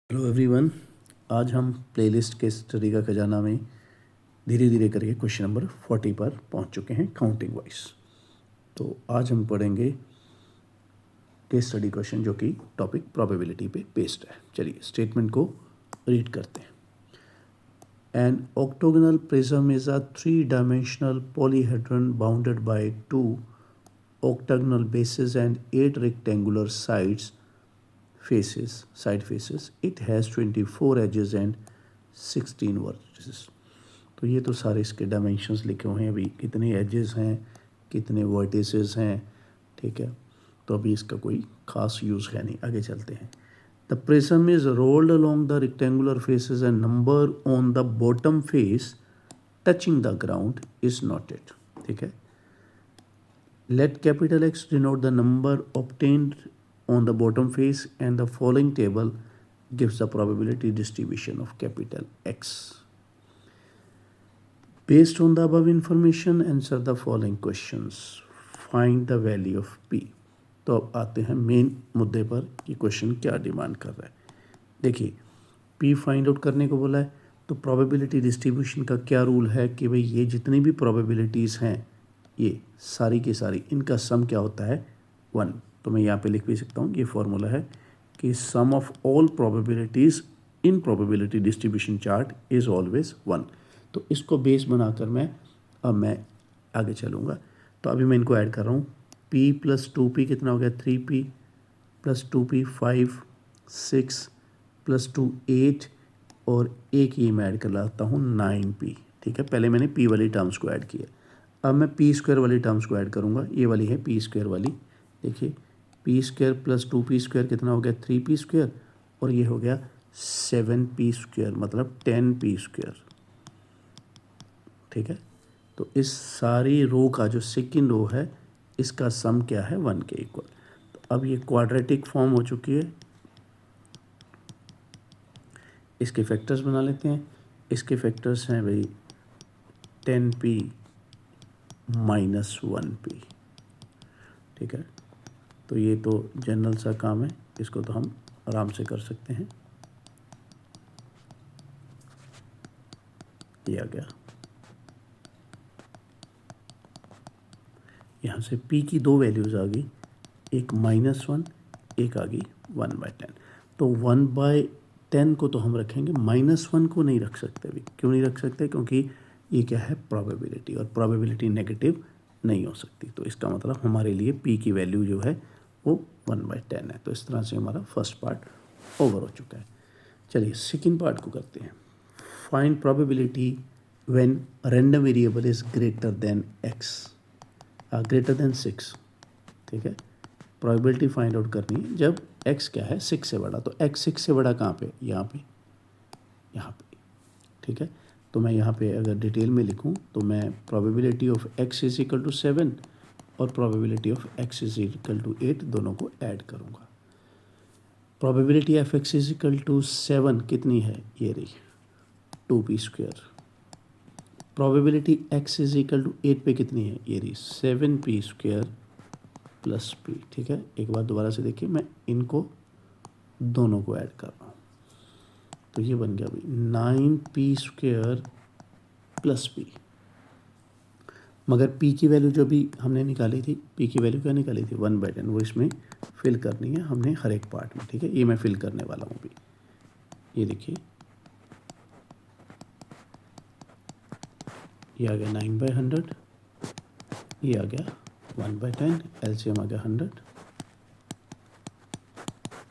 Hello everyone, आज हम playlist के स्टडी का खजाना में धीरे धीरे करके क्वेश्चन नंबर 40 पर पहुंच चुके हैं काउंटिंग वाइज। तो आज हम पढ़ेंगे केस स्टडी क्वेश्चन जो कि टॉपिक प्रोबेबिलिटी पे बेस्ड है। चलिए स्टेटमेंट को रीड करते हैं। An octagonal prism is a three-dimensional polyhedron bounded by two octagonal bases and 8 rectangular side faces. It has 24 edges and 16 vertices. तो ये तो सारे इसके डायमेंशंस लिखे हुए हैं, अभी कितने एजेस हैं, कितने वर्टिसेस हैं, ठीक है। तो अभी इसका कोई खास यूज़ है नहीं, आगे चलते हैं। The prism is rolled along the rectangular faces and number on the bottom face touching the ground is noted, ठीक है। Let capital X denote the number obtained on the bottom face and the following table gives the probability distribution of capital X. Based on the above information, answer the following questions. Find the value of P. तो अब आते हैं main मुद्दे पर कि question क्या demand कर रहा है। देखिए, P फाइंड आउट करने को बोला है, तो प्रोबेबिलिटी डिस्ट्रीब्यूशन का क्या रूल है कि भाई ये जितनी भी प्रोबेबिलिटीज़ हैं, ये सारी की सारी इनका सम क्या होता है, 1। तो मैं यहाँ पे लिख भी सकता हूँ, ये फॉर्मूला है कि sum of all probabilities in probability distribution chart is always 1। तो इसको बेस बनाकर मैं आगे चलूँगा। तो अभी मैं इनको ऐड कर रहा हूँ। P + 2P कितना हो गया, 3P + 2P 5, 6 + 2 8 और एक ये मैं ऐड कर लाता हूँ 9P, ठीक है। पहले मैंने P वाली टर्म्स को ऐड किया, अब मैं P² वाली टर्म्स को ऐड करूँगा। ये वाली है P² वाली, देखिए P² + 2P² कितना हो गया, 3P², और ये हो गया 7P², मतलब 10P², ठीक है। तो इस सारी रो का जो सेकंड रो है, इसका सम क्या है, 1 के इक्वल। तो अब ये क्वाड्रेटिक फॉर्म हो चुकी है। इसके फैक्टर्स बना लेते हैं। इसके फैक्टर्स हैं भाई 10P - 1P, ठीक है। तो ये तो जनरल सा काम है, इसको तो हम आराम से कर सकते हैं। ये आ गया, यहाँ से P की दो वैल्यूज़ आ गई, एक -1, एक आ गई 1/10। तो 1/10 को तो हम रखेंगे, -1 को नहीं रख सकते। अभी क्यों नहीं रख सकते, क्योंकि ये क्या है, प्रोबेबिलिटी, और प्रोबेबिलिटी नेगेटिव नहीं हो सकती। तो इसका मतलब हमारे लिए P की वैल्यू जो है वो 1/10 है। तो इस तरह से हमारा फर्स्ट पार्ट ओवर हो चुका है। चलिए सेकंड पार्ट को करते हैं। Find probability when random variable is greater than greater than 6, ठीक है। प्रोबेबिलिटी फाइंड आउट करनी है जब x क्या है, 6 से बड़ा। तो x 6 से बड़ा कहाँ पे, यहाँ पे, ठीक है। तो मैं यहाँ पे अगर डिटेल में लिखूँ तो मैं प्रोबेबिलिटी ऑफ x = 7 और प्रोबेबिलिटी ऑफ x = 8 दोनों को ऐड करूँगा। प्रोबेबिलिटी ऑफ x = 7 कितनी है, ये रही 2P²। प्रोबेबिलिटी x = 8 पे कितनी है, ये रही 7P² + P, ठीक है। एक बार दोबारा से देखिए, मैं इनको दोनों को ऐड कर रहा हूँ, तो ये बन गया भाई 9P² + P। मगर P की वैल्यू जो भी हमने निकाली थी, P की वैल्यू क्या निकाली थी, 1/10, वो इसमें फिल करनी है हमने हर एक पार्ट में, ठीक है। ये मैं फिल करने वाला हूँ अभी। ये देखिए, ये आ गया 9/100, ये आ गया 1/10, LCM आ गया 100,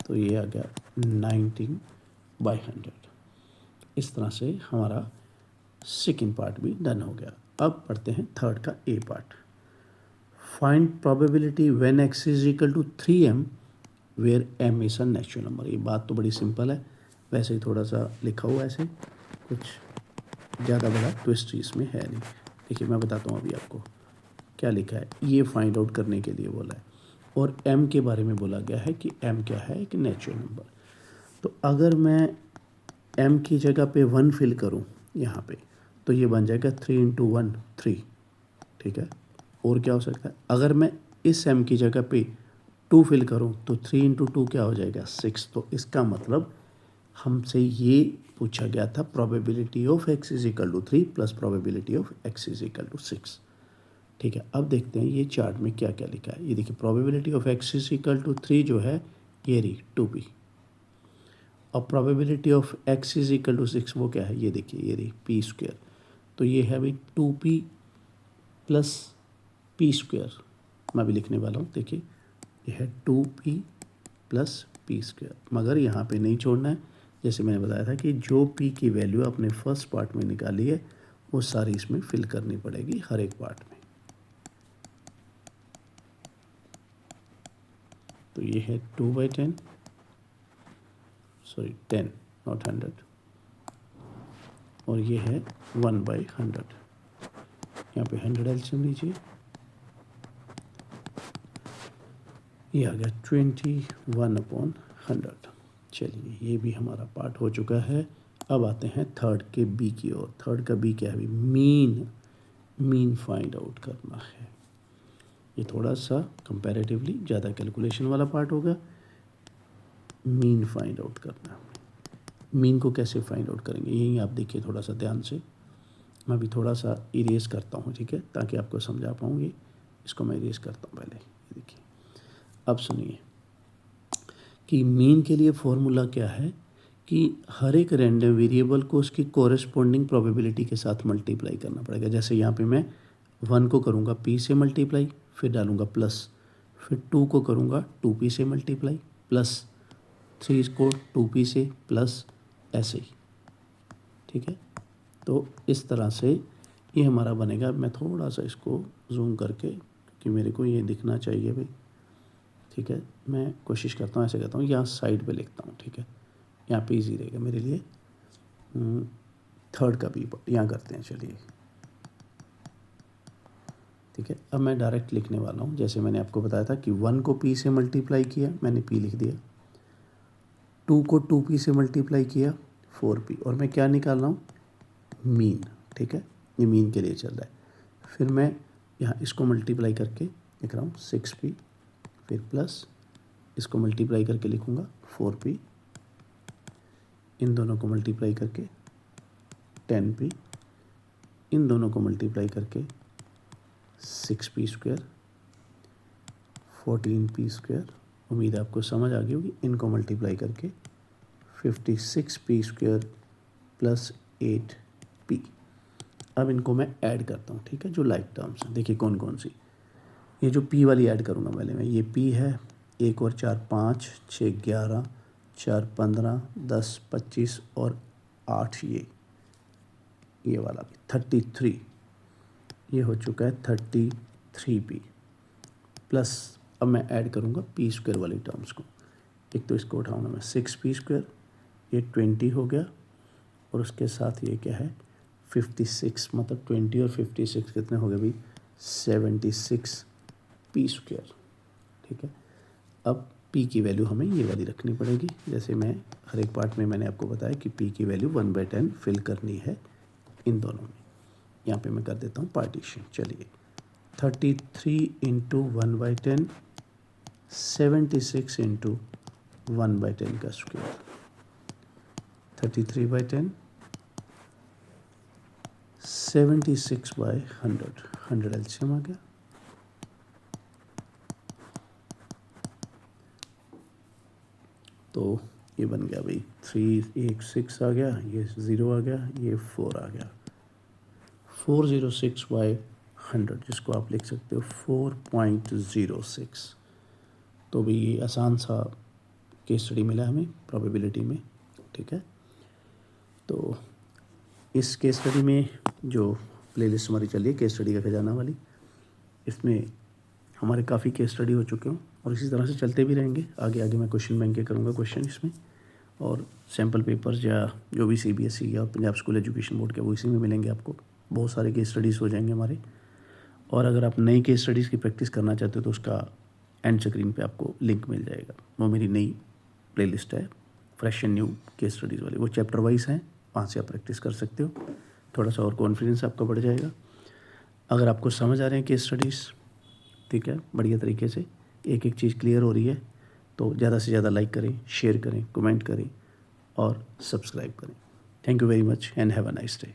तो ये आ गया 19/100। इस तरह से हमारा सेकेंड पार्ट भी डन हो गया। अब पढ़ते हैं थर्ड का A part. Find probability when x = 3m where m is a natural number. ये बात तो बड़ी सिंपल है, वैसे ही थोड़ा सा लिखा हुआ है, ऐसे कुछ ज़्यादा बड़ा ट्विस्ट इसमें है नहीं। देखिए मैं बताता हूँ अभी आपको क्या लिखा है। ये फाइंड आउट करने के लिए बोला है, और m के बारे में बोला गया है कि m क्या है, एक नेचुरल नंबर। तो अगर मैं m की जगह पे 1 फिल करूँ यहाँ पे, तो ये बन जाएगा 3 × 1 3, ठीक है। और क्या हो सकता है, अगर मैं इस m की जगह पे 2 फिल करूँ तो 3 × 2 क्या हो जाएगा, 6। तो इसका मतलब हमसे ये पूछा गया था probability of x is equal to 3 plus probability of x is equal to 6। ठीक है, अब देखते हैं ये चार्ट में क्या क्या लिखा है। ये देखिए probability of x is equal to 3 जो है ये रही 2p, और probability of x is equal to 6 वो क्या है, ये देखिए ये रही p स्क्वायर। तो ये है भाई 2p प्लस p स्क्वायर, मैं भी लिखने वाला हूँ। देखिए ये है 2p प्लस p स्क्वायर, मगर यहाँ पे नहीं छोड़ना है। जैसे मैंने बताया था कि जो p की वैल्यू अपने फर्स्ट पार्ट में निकाली है वो सारी इसमें फिल करनी पड़ेगी हर एक पार्ट में। तो ये है 2/10, सॉरी 10 नॉट 100, और ये है 1/100। यहाँ पे 100 एलसीएम लीजिए, ये आ गया 21/100। चलिए ये भी हमारा पार्ट हो चुका है। अब आते हैं थर्ड के बी की ओर। थर्ड का बी क्या है, मीन फाइंड आउट करना है। ये थोड़ा सा कंपैरेटिवली ज़्यादा कैलकुलेशन वाला पार्ट होगा। मीन फाइंड आउट करना है। मीन को कैसे फाइंड आउट करेंगे, यही आप देखिए थोड़ा सा ध्यान से। मैं भी थोड़ा सा इरेज करता हूँ, ठीक है, ताकि आपको समझा पाऊँगी। इसको मैं इरेज करता हूँ पहले, ये देखिए। अब सुनिए कि मीन के लिए फॉर्मूला क्या है कि हर एक रैंडम वेरिएबल को उसकी कोरेस्पोंडिंग प्रोबेबिलिटी के साथ मल्टीप्लाई करना पड़ेगा। जैसे यहाँ पे मैं 1 को करूँगा p से मल्टीप्लाई, फिर डालूँगा प्लस, फिर 2 को करूँगा 2p से मल्टीप्लाई, प्लस 3 को 2p से, प्लस ऐसे ही। ठीक है, तो इस तरह से ये हमारा बनेगा। मैं थोड़ा सा इसको जूम करके, क्योंकि मेरे को ये दिखना चाहिए भाई। ठीक है, मैं कोशिश करता हूँ, ऐसे करता हूँ, यहाँ साइड पे लिखता हूँ। ठीक है, यहाँ पे इजी रहेगा मेरे लिए। थर्ड का भी यहाँ करते हैं, चलिए। ठीक है, अब मैं डायरेक्ट लिखने वाला हूँ। जैसे मैंने आपको बताया था कि 1 को p से मल्टीप्लाई किया, मैंने p लिख दिया। 2 को 2p से मल्टीप्लाई किया 4p, और मैं क्या निकाल रहा हूँ, मीन। ठीक है, ये मीन के लिए चल रहा है। फिर मैं यहाँ इसको मल्टीप्लाई करके लिख रहा हूँ 6p, फिर प्लस इसको मल्टीप्लाई करके लिखूँगा 4p, इन दोनों को मल्टीप्लाई करके 10p, इन दोनों को मल्टीप्लाई करके 6p स्क्वायर, 14p स्क्वायर। उम्मीद है आपको समझ आ गई होगी। इनको मल्टीप्लाई करके 56p स्क्वायर प्लस 8p। अब इनको मैं ऐड करता हूँ, ठीक है, जो लाइक टर्म्स हैं। देखिए कौन कौन सी। ये जो p वाली ऐड करूँगा पहले मैं, ये p है, 1 और 4 5, 6 11, 4 15, 10 25 और 8 ये वाला भी 33। ये हो चुका है 33p, प्लस अब मैं ऐड करूँगा p स्क्वायर वाली टर्म्स को। एक तो इसको उठाऊँगा मैं 6p स्क्वायर, ये 20 हो गया, और उसके साथ ये क्या है 56, मतलब 20 और 56 कितने हो गए भाई, 76p स्क्वायर। ठीक है, अब p की वैल्यू हमें ये वाली रखनी पड़ेगी। जैसे मैं हर एक पार्ट में मैंने आपको बताया कि p की वैल्यू 1/10 फिल करनी है इन दोनों में। यहाँ पे मैं कर देता हूँ पार्टीशन। चलिए 33 इंटू 1/10, 76 इंटू 1/10 का स्क्वायर, 33/10, 76/100, 100 एलसीएम आ गया। तो ये बन गया भाई 3 एक 6 आ गया, ये 0 आ गया, ये 4 आ गया, 406/100, जिसको आप लिख सकते हो 4.06। तो भी ये आसान सा केस स्टडी मिला हमें प्रोबेबिलिटी में। ठीक है, तो इस केस स्टडी में जो प्लेलिस्ट हमारी चल रही है केस स्टडी का खजाना वाली, इसमें हमारे काफ़ी केस स्टडी हो चुके हों, और इसी तरह से चलते भी रहेंगे। आगे आगे मैं क्वेश्चन बैंक के करूँगा क्वेश्चन इसमें, और सैम्पल पेपर्स या जो भी CBSE या पंजाब स्कूल एजुकेशन बोर्ड के, वो इसी में मिलेंगे आपको। बहुत सारे केस स्टडीज़ हो जाएंगे हमारे। और अगर आप नई केस स्टडीज़ की प्रैक्टिस करना चाहते हो तो उसका एंड स्क्रीन पे आपको लिंक मिल जाएगा। वो मेरी नई प्लेलिस्ट है fresh and new case studies वाली, वो चैप्टर वाइज हैं, वहाँ से आप प्रैक्टिस कर सकते हो। थोड़ा सा और कॉन्फिडेंस आपका बढ़ जाएगा। अगर आपको समझ आ रहे हैं केस स्टडीज़, ठीक है, बढ़िया तरीके से एक एक चीज़ क्लियर हो रही है, तो ज़्यादा से ज़्यादा लाइक करें, शेयर करें, कमेंट करें, और सब्सक्राइब करें। Thank you very much and have a nice day.